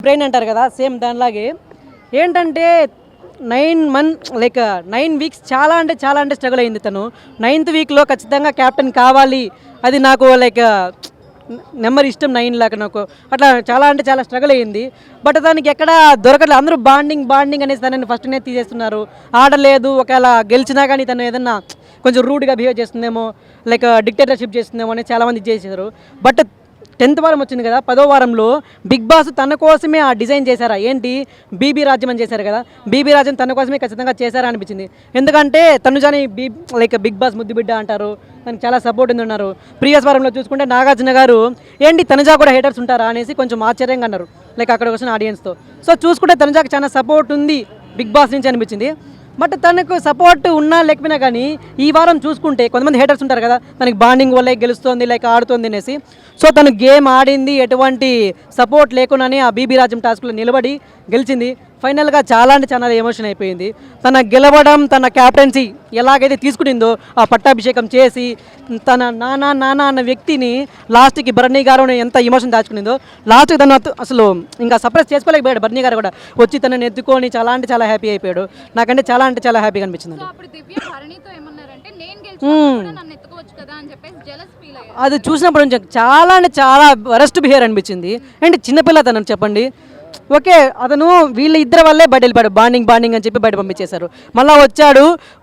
Train అంటారు కదా, same దానిలాగే ఏంటంటే 9 వీక్స్ చాలా అంటే స్ట్రగుల్ అయింది తను. 9th వీక్లో ఖచ్చితంగా క్యాప్టెన్ కావాలి, అది నాకు నెంబర్ ఇష్టం 9 లాగా నాకు, అట్లా చాలా స్ట్రగుల్ అయ్యింది. బట్ దానికి ఎక్కడ దొరకట్లేదు. అందరూ బాండింగ్ అనేసి తనని ఫస్ట్నే తీసేస్తున్నారు. ఆడలేదు, ఒకవేళ గెలిచినా కానీ తను ఏదన్నా కొంచెం రూడ్గా బిహేవ్ చేస్తుందేమో, డిక్టేటర్షిప్ చేస్తుందేమో అని చాలామంది చేశారు. బట్ 10th వారం వచ్చింది కదా, 10వ వారంలో బిగ్ బాస్ తన కోసమే ఆ డిజైన్ చేశారా ఏంటి, బీబీ రాజ్యం అని చేశారు కదా, బీబీ రాజ్యం తన కోసమే ఖచ్చితంగా చేశారా అనిపించింది. ఎందుకంటే తనుజాని బిగ్ బాస్ ముద్దు బిడ్డ అంటారు, తనకి చాలా సపోర్ట్ ఉన్నారు. ప్రీవియస్ వారంలో చూసుకుంటే నాగార్జున గారు ఏంటి తనుజా కూడా హేటర్స్ ఉంటారా అనేసి కొంచెం ఆశ్చర్యంగా అన్నారు అక్కడ వచ్చిన ఆడియన్స్తో. సో చూసుకుంటే తనుజాకి చాలా సపోర్ట్ ఉంది బిగ్ బాస్ నుంచి అనిపించింది. బట్ తనకు సపోర్ట్ ఉన్నా లేకపోయినా కానీ ఈ వారం చూసుకుంటే కొంతమంది హేటర్స్ ఉంటారు కదా, తనకి బాండింగ్ వల్లే గెలుస్తుంది ఆడుతుంది అనేసి. సో తను గేమ్ ఆడింది, ఎటువంటి సపోర్ట్ లేకుండానే ఆ బీబీ రాజ్యం టాస్క్లో నిలబడి గెలిచింది. ఫైనల్గా చాలా ఎమోషన్ అయిపోయింది. తన గెలవడం, తన క్యాప్టెన్సీ ఎలాగైతే తీసుకునిందో ఆ పట్టాభిషేకం చేసి తన నానా అన్న వ్యక్తిని లాస్ట్కి బర్నీ గారు ఎంత ఎమోషన్ దాచుకునిందో, లాస్ట్కి తను అసలు ఇంకా సర్ప్రైజ్ చేసుకోలేకపోయాడు. బర్నీ గారు కూడా వచ్చి తనని ఎత్తుకొని చాలా హ్యాపీ అయిపోయాడు. నాకంటే చాలా హ్యాపీగా అనిపించింది. అది చూసినప్పుడు నుంచి చాలా వరస్ట్ బిహేవియర్ అనిపించింది. అంటే చిన్నపిల్ల తనని చెప్పండి, ఓకే అతను వీళ్ళ ఇద్దరి వల్లే బయట వెళ్ళిపోయాడు, బాండింగ్ అని చెప్పి బయట పంపించేశారు. మళ్ళీ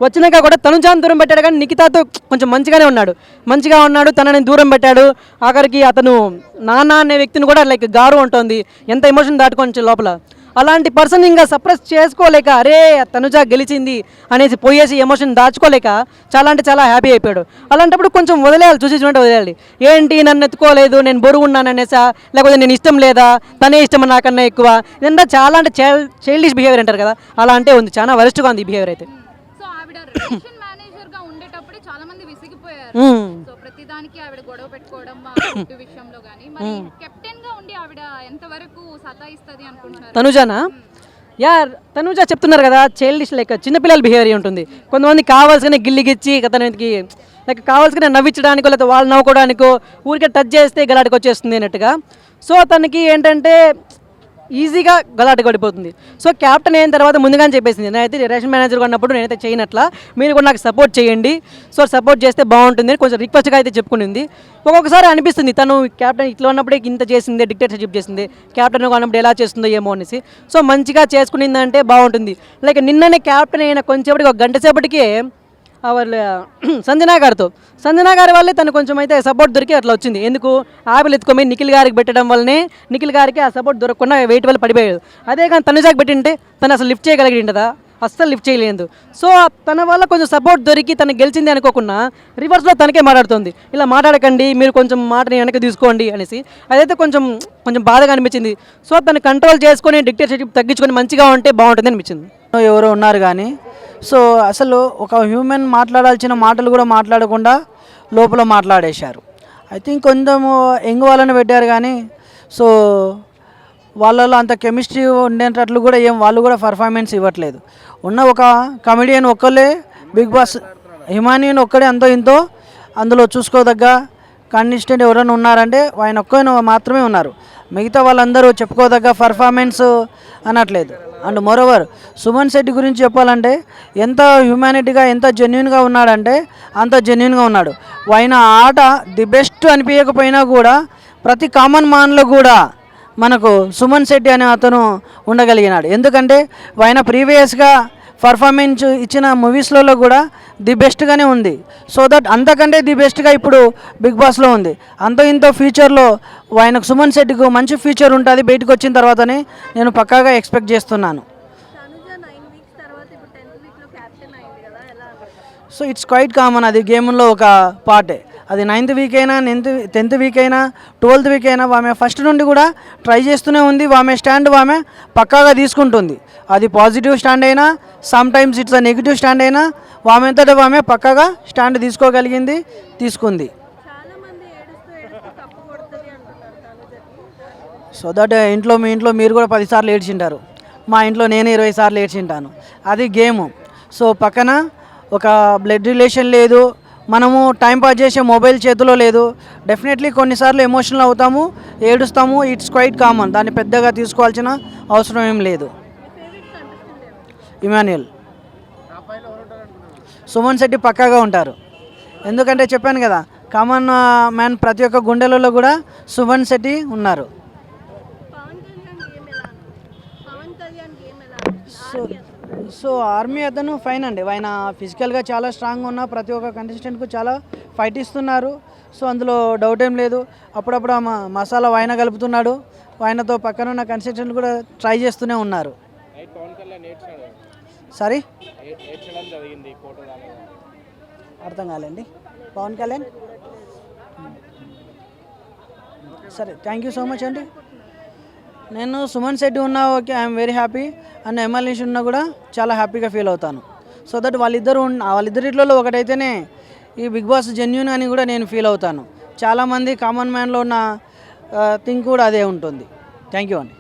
వచ్చినాక కూడా తనుజాను దూరం పెట్టాడు, కానీ నిఖితాతో కొంచెం మంచిగా ఉన్నాడు, తనని దూరం పెట్టాడు. ఆఖరికి అతను నాన్న అనే వ్యక్తిని కూడా గారు ఉంటుంది, ఎంత ఎమోషన్ దాటుకొని లోపల. అలాంటి పర్సన్ ఇంకా సప్రెస్ చేసుకోలేక, అరే తనుజ గెలిచింది అనేసి పోయేసి ఎమోషన్ దాచుకోలేక చాలా హ్యాపీ అయిపోయాడు. అలాంటప్పుడు కొంచెం వదిలేయాలి, చూసినట్టు వదిలేయాలి. ఏంటి నన్ను ఎత్తుకోలేదు, నేను బరువు ఉన్నాను అనేసా, లేకపోతే నేను ఇష్టం లేదా, తనే ఇష్టం నాకన్నా ఎక్కువ, ఇదంతా చాలా చైల్డిష్ బిహేవియర్ అంటారు కదా, అలా అంటే ఉంది. చాలా వరస్ట్గా ఉంది ఈ బిహేవియర్ అయితే. ప్రతిదానికి ఆవిడ గొడవ పెట్టుకోవడం విషయంలో గానీ, మరి కెప్టెన్ గా ఉండి ఆవిడ ఎంతవరకు సతాయిస్తది అనుకుంటున్నారు? తనుజానా? తనుజ చెప్తున్నారు కదా, చైల్డిష్ చిన్నపిల్లల బిహేవియర్ ఉంటుంది. కొంతమంది కావాల్సిన గిల్లిగిచ్చి అతనికి కావాల్సిన నవ్వించడానికో, లేకపోతే వాళ్ళు నవ్వుకోవడానికో ఊరికే టచ్ చేస్తే గలాటకు వచ్చేస్తుంది అన్నట్టుగా. సో తనకి ఏంటంటే ఈజీగా గలాట పడిపోతుంది. సో క్యాప్టెన్ అయిన తర్వాత ముందుగానే చెప్పేసింది, నేనైతే రేషన్ మేనేజర్గా ఉన్నప్పుడు నేనైతే చేయనట్లా, మీరు కూడా నాకు సపోర్ట్ చేయండి, సో సపోర్ట్ చేస్తే బాగుంటుంది అని కొంచెం రిక్వెస్ట్గా అయితే చెప్పుకునింది. ఒక్కొక్కసారి అనిపిస్తుంది తను క్యాప్టెన్ ఇట్లా ఉన్నప్పుడే ఇంత చేసింది, డిక్టేటర్షిప్ చేసింది, క్యాప్టెన్ ఉన్నప్పుడు ఎలా చేస్తుందో ఏమో అనేసి. సో మంచిగా చేసుకునిందంటే బాగుంటుంది. నిన్ననే క్యాప్టెన్ అయిన కొంచెంసేపటికి, 1 గంట సేపటికే వాళ్ళు సంజనా గారి వల్లే తను కొంచెం అయితే సపోర్ట్ దొరికి అట్లా వచ్చింది. ఎందుకు ఆపిల్ ఎత్తుకొని నిఖిల్ గారికి పెట్టడం వల్లనే నిఖిల్ గారికి ఆ సపోర్ట్ దొరకకుండా వెయిట్ వల్ల పడిపోయాడు. అదే కానీ తనుజాకి పెట్టింటే తను అసలు లిఫ్ట్ చేయగలిగిండదా, అస్సలు లిఫ్ట్ చేయలేదు. సో తన వల్ల కొంచెం సపోర్ట్ దొరికి తను గెలిచింది అనుకోకుండా రివర్స్లో తనకే మాట్లాడుతుంది, ఇలా మాట్లాడకండి, మీరు కొంచెం మాటని వెనక్కి తీసుకోండి అనేసి. అదైతే కొంచెం బాధగా అనిపించింది. సో తను కంట్రోల్ చేసుకొని డిక్టేటర్షిప్ తగ్గించుకొని మంచిగా ఉంటే బాగుంటుంది అనిపించింది. ఎవరో ఉన్నారు కానీ సో అసలు ఒక హ్యూమన్ మాట్లాడాల్సిన మాటలు కూడా మాట్లాడకుండా లోపల మాట్లాడేశారు. ఐ థింక్ కొంచెం యంగ్ వాళ్ళని పెట్టారు కానీ సో వాళ్ళలో అంత కెమిస్ట్రీ ఉండేటట్లు కూడా వాళ్ళు కూడా పర్ఫార్మెన్స్ ఇవ్వట్లేదు. ఉన్న ఒక కమెడియన్ ఒక్కళ్ళే బిగ్ బాస్, హిమానియన్ ఒక్కడే అంతో ఇంతో అందులో చూసుకోదగ్గ కంటెస్టెంట్ ఎవరైనా ఉన్నారంటే ఆయన ఒక్కనే మాత్రమే ఉన్నారు. మిగతా వాళ్ళందరూ చెప్పుకోదగ్గ పర్ఫార్మెన్స్ అనట్లేదు. అండ్ మోరోవర్ సుమన్ శెట్టి గురించి చెప్పాలంటే ఎంత హ్యూమానిటీగా, ఎంత జెన్యున్గా ఉన్నాడంటే అంత జెన్యున్గా ఉన్నాడు. ఆయన ఆట ది బెస్ట్ అనిపించకపోయినా కూడా ప్రతి కామన్ మ్యాన్లో కూడా మనకు సుమన్ శెట్టి అనే అతను ఉండగలిగినాడు. ఎందుకంటే ఆయన ప్రీవియస్గా పర్ఫార్మెన్స్ ఇచ్చిన మూవీస్లలో కూడా ది బెస్ట్గానే ఉంది. సో దట్ అంతకంటే ది బెస్ట్గా ఇప్పుడు బిగ్ బాస్లో ఉంది. అంత ఇంత ఫ్యూచర్లో ఆయనకు సుమన్ శెట్టికి మంచి ఫ్యూచర్ ఉంటుంది బయటకు వచ్చిన తర్వాతనే నేను పక్కాగా ఎక్స్పెక్ట్ చేస్తున్నాను. సో ఇట్స్ క్వైట్ కామన్, అది గేమ్లో ఒక పార్టే. అది 9th వీక్ అయినా, 10th వీక్ అయినా, 12th వీక్ అయినా ఆమె ఫస్ట్ నుండి కూడా ట్రై చేస్తూనే ఉంది. ఆమె స్టాండ్ ఆమె పక్కాగా తీసుకుంటుంది. అది పాజిటివ్ స్టాండ్ అయినా, some times it's a negative stand అయినా ఆమె అంతటా ఆమె పక్కాగా స్టాండ్ తీసుకుంది. సో దట్ మీ ఇంట్లో మీరు కూడా 10 సార్లు ఏడ్చింటారు, మా ఇంట్లో నేను 20 సార్లు ఏడ్చింటాను. అది గేము. సో పక్కన ఒక బ్లడ్ రిలేషన్ లేదు, మనము టైం పాస్ చేసే మొబైల్ చేతిలో లేదు. డెఫినెట్లీ కొన్నిసార్లు ఎమోషనల్ అవుతాము, ఏడుస్తాము. It's quite common. దాన్ని పెద్దగా తీసుకోవాల్సిన అవసరం ఏం లేదు. ఇమాన్యుయల్. సుమన్ శెట్టి పక్కాగా ఉంటారు. ఎందుకంటే చెప్పాను కదా, కామన్ మ్యాన్ ప్రతి ఒక్క గుండెలలో కూడా సుమన్ శెట్టి ఉన్నారు. సో సో ఆర్మీ అతను ఫైన్ అండి. ఆయన ఫిజికల్గా చాలా స్ట్రాంగ్గా ఉన్న ప్రతి ఒక్క కంటెస్టెంట్కు చాలా ఫైట్ ఇస్తున్నారు. సో అందులో డౌట్ ఏం లేదు. అప్పుడప్పుడు మసాలా వాయిన కలుపుతున్నాడు. వాయినతో పక్కన ఉన్న కంటెస్టెంట్లు కూడా ట్రై చేస్తూనే ఉన్నారు. సారీ, అర్థం కాలేండి. పవన్ కళ్యాణ్. సరే, థ్యాంక్ యూ సో మచ్ అండి. నేను సుమన్ శెట్టి ఉన్నా okay, I'm very happy. And MLAs ఉన్నా కూడా చాలా హ్యాపీగా ఫీల్ అవుతాను. సో దట్ వాళ్ళిద్దరిలో ఒకటైతేనే ఈ బిగ్ బాస్ జెన్యూన్ అని కూడా నేను ఫీల్ అవుతాను. చాలామంది కామన్ మ్యాన్లో ఉన్న థింక్ కూడా అదే ఉంటుంది. థ్యాంక్ యూ అండి.